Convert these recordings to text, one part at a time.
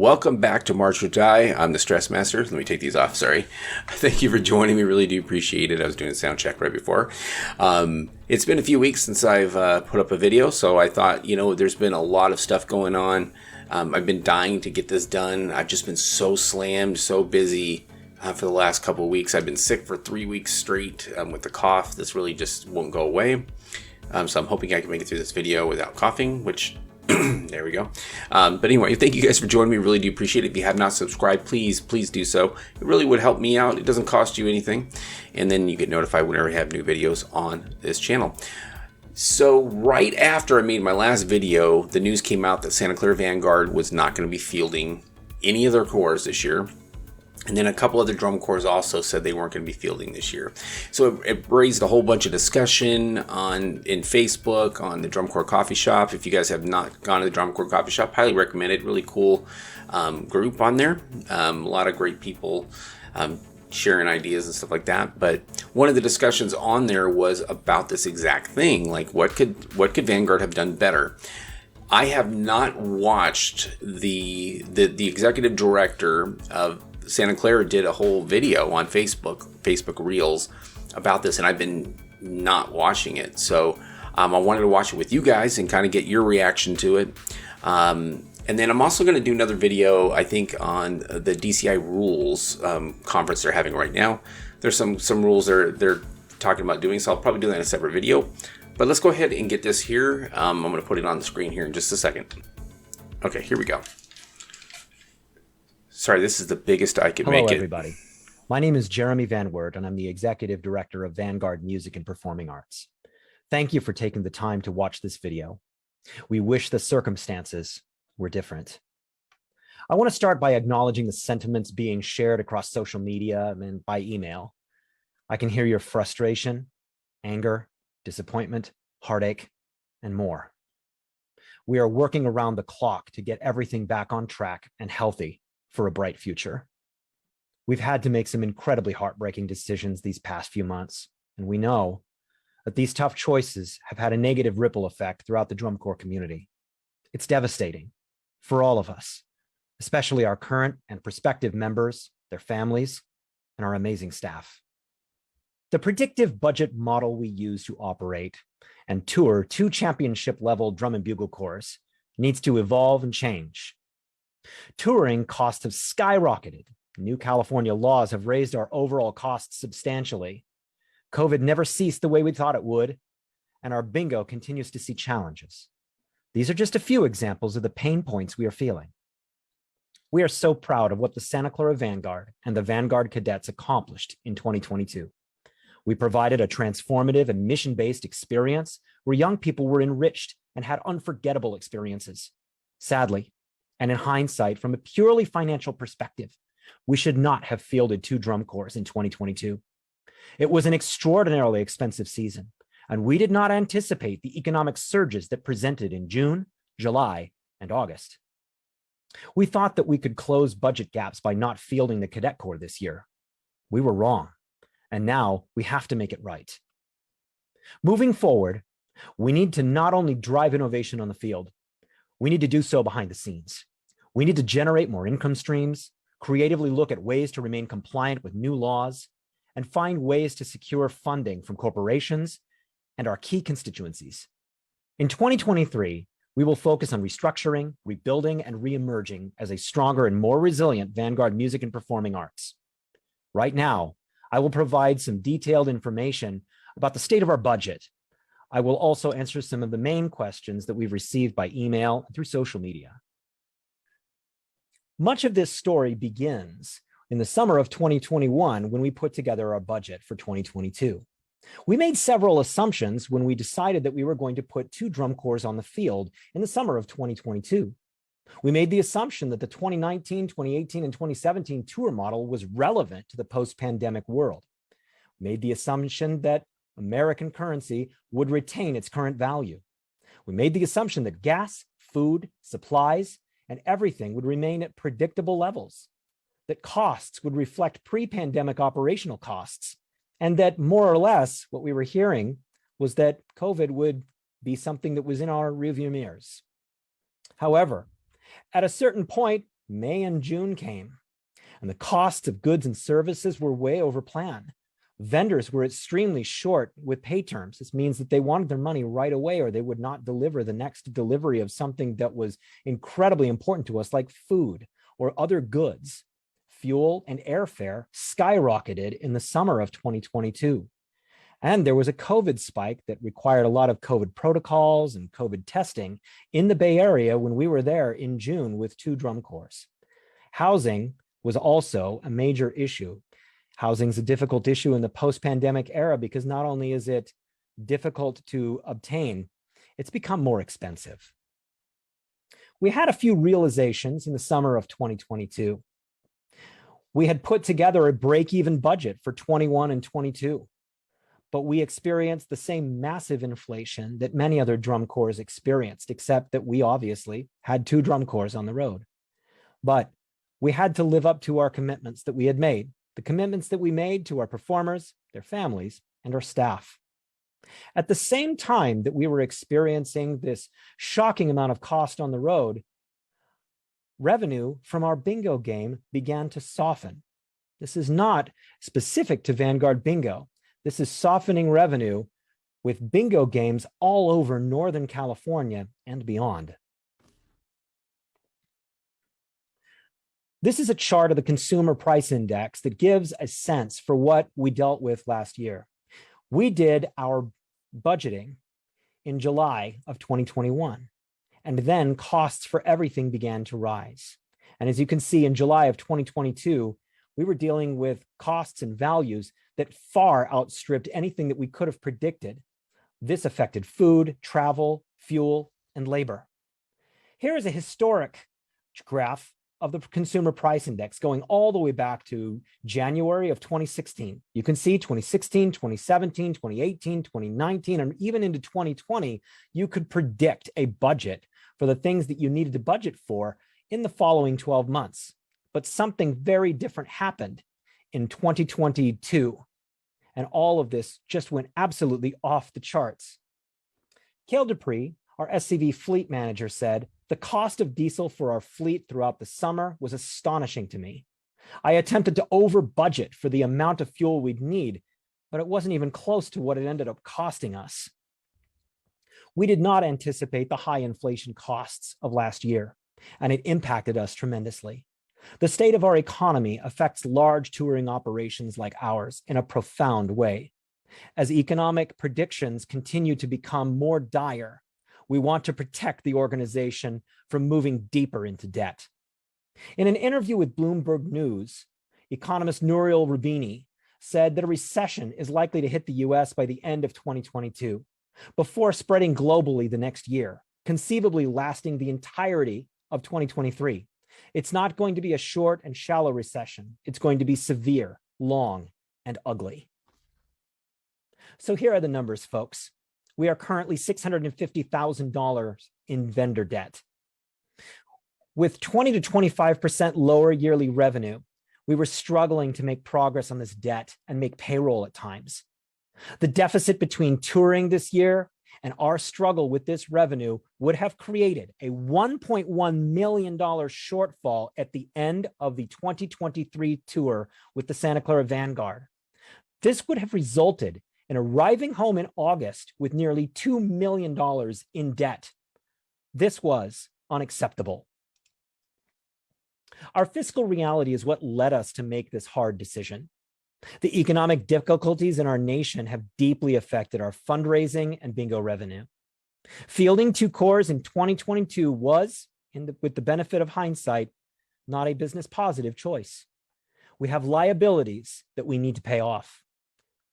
Welcome back to March or Die. I'm the Stress Master. Let me take these off. Sorry. Thank you for joining me. Really do appreciate it. I was doing a sound check right before. It's been a few weeks since I've put up a video, so I thought, there's been a lot of stuff going on. I've been dying to get this done. I've just been so slammed, so busy for the last couple of weeks. I've been sick for 3 weeks straight with the cough. This really just won't go away. So I'm hoping I can make it through this video without coughing, which there we go. But anyway, thank you guys for joining me. Really do appreciate it. If you have not subscribed, please do so. It really would help me out. It doesn't cost you anything. And then you get notified whenever I have new videos on this channel. So right after I made my last video, the news came out that Santa Clara Vanguard was not going to be fielding any of their corps this year. And then a couple other drum corps also said they weren't going to be fielding this year. So it raised a whole bunch of discussion in Facebook, on the Drum Corps Coffee Shop. If you guys have not gone to the Drum Corps Coffee Shop, highly recommend it. Really cool group on there. A lot of great people sharing ideas and stuff like that. But one of the discussions on there was about this exact thing. Like, what could Vanguard have done better? I have not watched the executive director of Santa Clara did a whole video on Facebook Reels about this, and I've been not watching it. So I wanted to watch it with you guys and kind of get your reaction to it. And then I'm also going to do another video, I think, on the DCI rules conference they're having right now. There's some rules they're talking about doing, so I'll probably do that in a separate video. But let's go ahead and get this here. I'm going to put it on the screen here in just a second. Okay, here we go. Sorry, this is the biggest I can make it. Hello, everybody. My name is Jeremy Van Wert, and I'm the Executive Director of Vanguard Music and Performing Arts. Thank you for taking the time to watch this video. We wish the circumstances were different. I want to start by acknowledging the sentiments being shared across social media and by email. I can hear your frustration, anger, disappointment, heartache, and more. We are working around the clock to get everything back on track and healthy for a bright future. We've had to make some incredibly heartbreaking decisions these past few months, and we know that these tough choices have had a negative ripple effect throughout the drum corps community. It's devastating for all of us, especially our current and prospective members, their families, and our amazing staff. The predictive budget model we use to operate and tour 2 championship-level drum and bugle corps needs to evolve and change. Touring costs have skyrocketed. New California laws have raised our overall costs substantially. COVID never ceased the way we thought it would, and our bingo continues to see challenges. These are just a few examples of the pain points we are feeling. We are so proud of what the Santa Clara Vanguard and the Vanguard cadets accomplished in 2022. We provided a transformative and mission-based experience where young people were enriched and had unforgettable experiences. Sadly, and in hindsight, from a purely financial perspective, we should not have fielded 2 drum corps in 2022. It was an extraordinarily expensive season, and we did not anticipate the economic surges that presented in June, July, and August. We thought that we could close budget gaps by not fielding the cadet corps this year. We were wrong, and now we have to make it right. Moving forward, we need to not only drive innovation on the field, we need to do so behind the scenes. We need to generate more income streams, creatively look at ways to remain compliant with new laws, and find ways to secure funding from corporations and our key constituencies. In 2023, we will focus on restructuring, rebuilding, and reemerging as a stronger and more resilient Vanguard Music and Performing Arts. Right now, I will provide some detailed information about the state of our budget. I will also answer some of the main questions that we've received by email and through social media. Much of this story begins in the summer of 2021 when we put together our budget for 2022. We made several assumptions when we decided that we were going to put 2 drum corps on the field in the summer of 2022. We made the assumption that the 2019, 2018, and 2017 tour model was relevant to the post-pandemic world. We made the assumption that American currency would retain its current value. We made the assumption that gas, food, supplies, and everything would remain at predictable levels, that costs would reflect pre-pandemic operational costs, and that more or less what we were hearing was that COVID would be something that was in our rearview mirrors. However, at a certain point, May and June came, and the costs of goods and services were way over plan. Vendors were extremely short with pay terms. This means that they wanted their money right away, or they would not deliver the next delivery of something that was incredibly important to us, like food or other goods. Fuel and airfare skyrocketed in the summer of 2022. And there was a COVID spike that required a lot of COVID protocols and COVID testing in the Bay Area when we were there in June with 2 drum corps. Housing was also a major issue. Housing is a difficult issue in the post-pandemic era because not only is it difficult to obtain, it's become more expensive. We had a few realizations in the summer of 2022. We had put together a break-even budget for 21 and 22, but we experienced the same massive inflation that many other drum corps experienced, except that we obviously had 2 drum corps on the road. But we had to live up to our commitments that we had made, the commitments that we made to our performers, their families, and our staff. At the same time that we were experiencing this shocking amount of cost on the road, revenue from our bingo game began to soften. This is not specific to Vanguard Bingo. This is softening revenue with bingo games all over Northern California and beyond. This is a chart of the consumer price index that gives a sense for what we dealt with last year. We did our budgeting in July of 2021, and then costs for everything began to rise. And as you can see, in July of 2022, we were dealing with costs and values that far outstripped anything that we could have predicted. This affected food, travel, fuel, and labor. Here is a historic graph of the consumer price index going all the way back to January of 2016. You can see 2016, 2017, 2018, 2019, and even into 2020, you could predict a budget for the things that you needed to budget for in the following 12 months. But something very different happened in 2022. And all of this just went absolutely off the charts. Cale Dupree, our SCV fleet manager, said, "The cost of diesel for our fleet throughout the summer was astonishing to me. I attempted to over budget for the amount of fuel we'd need, but it wasn't even close to what it ended up costing us." We did not anticipate the high inflation costs of last year, and it impacted us tremendously. The state of our economy affects large touring operations like ours in a profound way. As economic predictions continue to become more dire, we want to protect the organization from moving deeper into debt. In an interview with Bloomberg News, economist Nouriel Roubini said that a recession is likely to hit the US by the end of 2022, before spreading globally the next year, conceivably lasting the entirety of 2023. It's not going to be a short and shallow recession. It's going to be severe, long, and ugly. So here are the numbers, folks. We are currently $650,000 in vendor debt. With 20 to 25% lower yearly revenue, we were struggling to make progress on this debt and make payroll at times. The deficit between touring this year and our struggle with this revenue would have created a $1.1 million shortfall at the end of the 2023 tour with the Santa Clara Vanguard. This would have resulted in arriving home in August with nearly $2 million in debt. This was unacceptable. Our fiscal reality is what led us to make this hard decision. The economic difficulties in our nation have deeply affected our fundraising and bingo revenue. Fielding 2 corps in 2022 was, with the benefit of hindsight, not a business positive choice. We have liabilities that we need to pay off.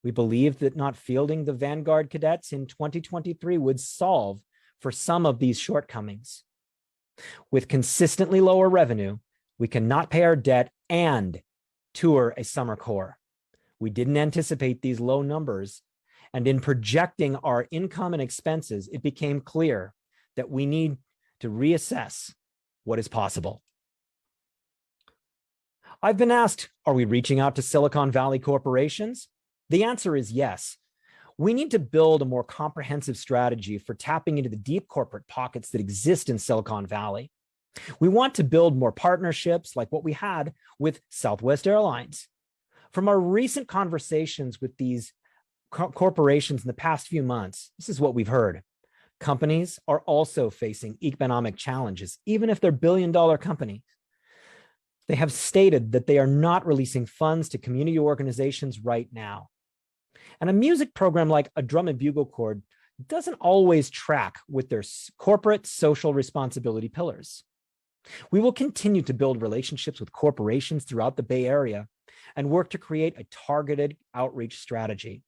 We believed that not fielding the Vanguard cadets in 2023 would solve for some of these shortcomings. With consistently lower revenue, we cannot pay our debt and tour a summer corps. We didn't anticipate these low numbers, and in projecting our income and expenses, it became clear that we need to reassess what is possible. I've been asked, are we reaching out to Silicon Valley corporations? The answer is yes. We need to build a more comprehensive strategy for tapping into the deep corporate pockets that exist in Silicon Valley. We want to build more partnerships like what we had with Southwest Airlines. From our recent conversations with these corporations in the past few months, this is what we've heard. Companies are also facing economic challenges, even if they're billion-dollar companies. They have stated that they are not releasing funds to community organizations right now. And a music program like a drum and bugle corps doesn't always track with their corporate social responsibility pillars. We will continue to build relationships with corporations throughout the Bay Area and work to create a targeted outreach strategy.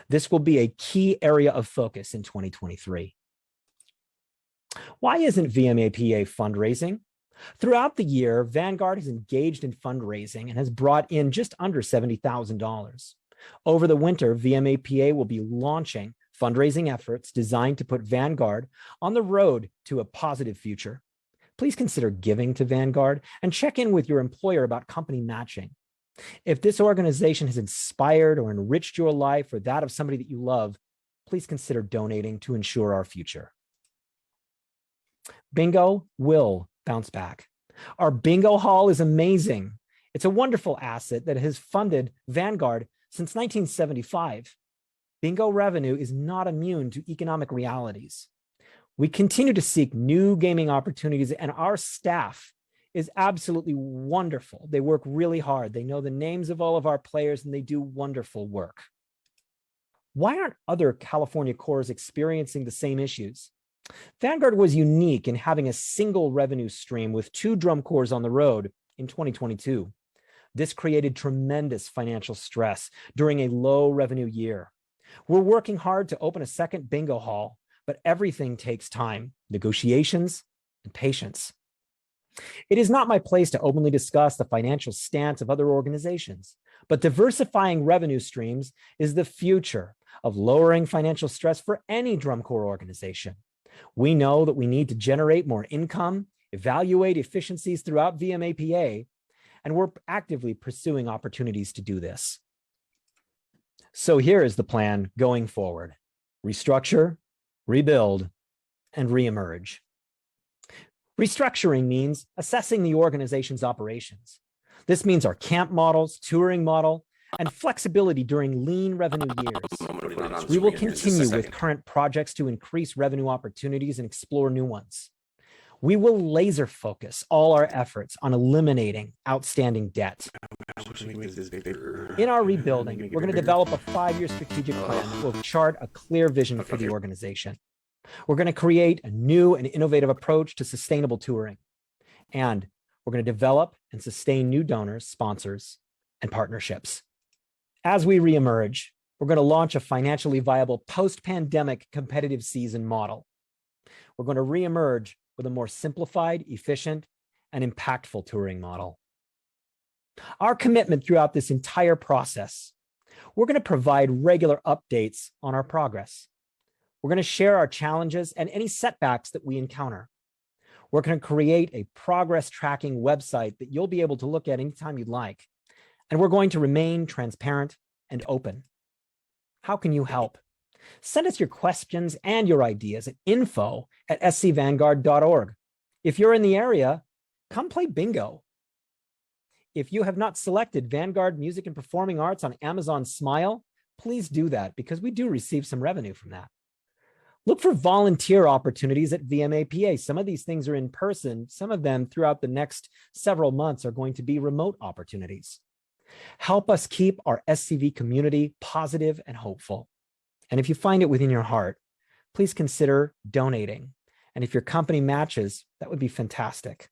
This will be a key area of focus in 2023. Why isn't VMAPA fundraising? Throughout the year, Vanguard has engaged in fundraising and has brought in just under $70,000. Over the winter, VMAPA will be launching fundraising efforts designed to put Vanguard on the road to a positive future. Please consider giving to Vanguard and check in with your employer about company matching. If this organization has inspired or enriched your life or that of somebody that you love, please consider donating to ensure our future. Bingo will bounce back. Our bingo hall is amazing. It's a wonderful asset that has funded Vanguard since 1975. Bingo revenue is not immune to economic realities. We continue to seek new gaming opportunities, and our staff is absolutely wonderful. They work really hard. They know the names of all of our players, and they do wonderful work. Why aren't other California corps experiencing the same issues? Vanguard was unique in having a single revenue stream with 2 drum corps on the road in 2022. This created tremendous financial stress during a low revenue year. We're working hard to open a second bingo hall, but everything takes time, negotiations, and patience. It is not my place to openly discuss the financial stance of other organizations, but diversifying revenue streams is the future of lowering financial stress for any drum corps organization. We know that we need to generate more income, evaluate efficiencies throughout VMAPA, and we're actively pursuing opportunities to do this. So here is the plan going forward: restructure, rebuild, and reemerge. Restructuring means assessing the organization's operations. This means our camp models, touring model, and flexibility during lean revenue years. We will continue with current projects to increase revenue opportunities and explore new ones. We will laser focus all our efforts on eliminating outstanding debt. In our rebuilding, we're going to develop a 5-year strategic plan that will chart a clear vision for the organization. We're going to create a new and innovative approach to sustainable touring. And we're going to develop and sustain new donors, sponsors, and partnerships. As we reemerge, we're going to launch a financially viable post-pandemic competitive season model. We're going to reemerge with a more simplified, efficient, and impactful touring model. Our commitment throughout this entire process: we're going to provide regular updates on our progress. We're going to share our challenges and any setbacks that we encounter. We're going to create a progress tracking website that you'll be able to look at anytime you'd like. And we're going to remain transparent and open. How can you help? Send us your questions and your ideas at info@scvanguard.org. If you're in the area, come play bingo. If you have not selected Vanguard Music and Performing Arts on Amazon Smile, please do that because we do receive some revenue from that. Look for volunteer opportunities at VMAPA. Some of these things are in person. Some of them throughout the next several months are going to be remote opportunities. Help us keep our SCV community positive and hopeful. And if you find it within your heart, please consider donating. And if your company matches, that would be fantastic.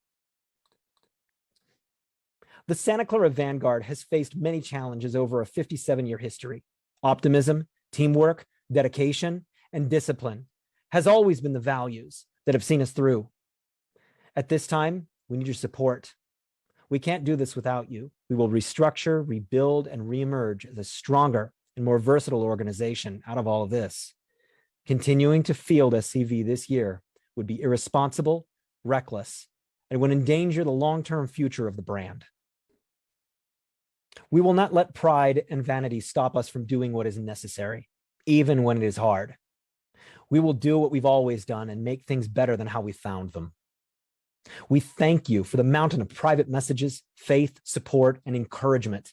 The Santa Clara Vanguard has faced many challenges over a 57-year history. Optimism, teamwork, dedication, and discipline has always been the values that have seen us through. At this time, we need your support. We can't do this without you. We will restructure, rebuild, and reemerge as a stronger and more versatile organization out of all of this. Continuing to field SCV this year would be irresponsible, reckless, and would endanger the long-term future of the brand. We will not let pride and vanity stop us from doing what is necessary, even when it is hard. We will do what we've always done and make things better than how we found them. We thank you for the mountain of private messages, faith, support, and encouragement.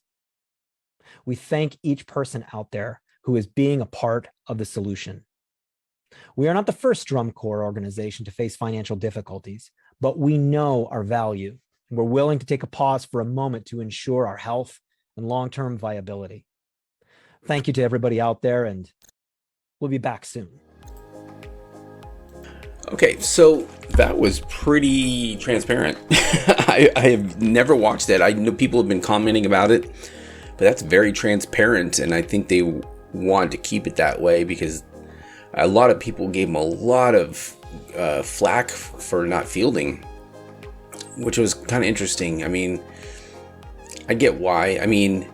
We thank each person out there who is being a part of the solution. We are not the first drum corps organization to face financial difficulties, but we know our value, and we're willing to take a pause for a moment to ensure our health and long-term viability. Thank you to everybody out there, and we'll be back soon. Okay, so that was pretty transparent. I have never watched that. I know people have been commenting about it, but that's very transparent, and I think they want to keep it that way because a lot of people gave him a lot of flack for not fielding, which was kind of interesting. I mean, I get why. I mean,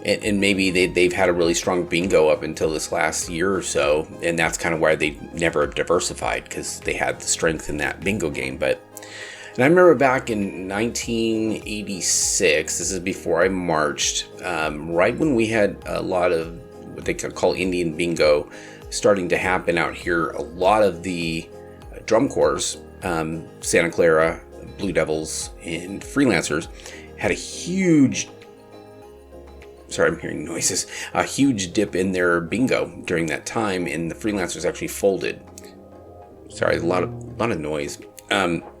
and maybe they've had a really strong bingo up until this last year or so, and that's kind of why they never diversified, because they had the strength in that bingo game. And I remember back in 1986, this is before I marched, right when we had a lot of what they call Indian bingo starting to happen out here, a lot of the drum corps, Santa Clara, Blue Devils, and Freelancers had a huge, sorry, I'm hearing noises, a huge dip in their bingo during that time, and the Freelancers actually folded. Sorry, a lot of noise.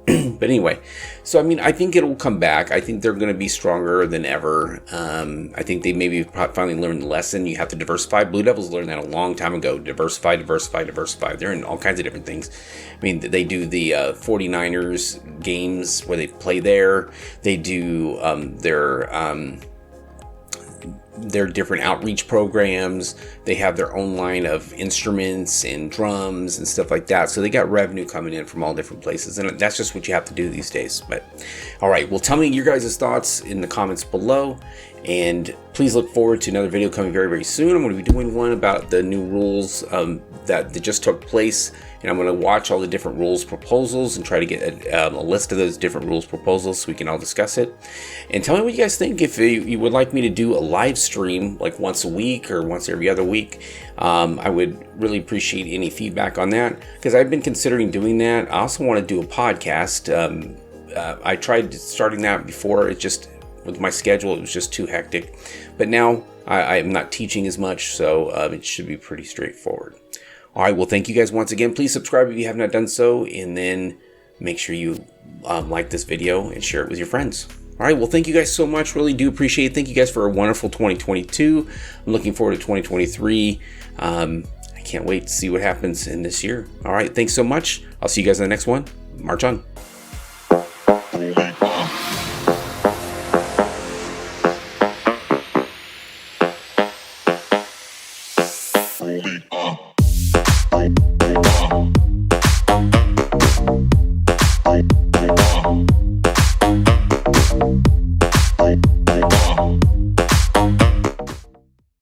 But anyway, so I mean, I think it'll come back. I think they're going to be stronger than ever. I think they maybe finally learned the lesson. You have to diversify. Blue Devils learned that a long time ago. Diversify. They're in all kinds of different things. I mean, they do the 49ers games where they play there. They do their different outreach programs. They have their own line of instruments and drums and stuff like that. So they got revenue coming in from all different places. And that's just what you have to do these days. But all right, well, tell me your guys' thoughts in the comments below. And please look forward to another video coming very, very soon. I'm going to be doing one about the new rules that just took place. And I'm going to watch all the different rules proposals and try to get a list of those different rules proposals so we can all discuss it. And tell me what you guys think. If you would like me to do a live stream like once a week or once every other week, I would really appreciate any feedback on that, because I've been considering doing that. I also want to do a podcast. I tried starting that before. It just, with my schedule, it was just too hectic. But now I'm not teaching as much, so it should be pretty straightforward. All right, well, thank you guys once again. Please subscribe if you have not done so, and then make sure you like this video and share it with your friends. All right, well, thank you guys so much. Really do appreciate it. Thank you guys for a wonderful 2022. I'm looking forward to 2023. I can't wait to see what happens in this year. All right, thanks so much. I'll see you guys in the next one. March on.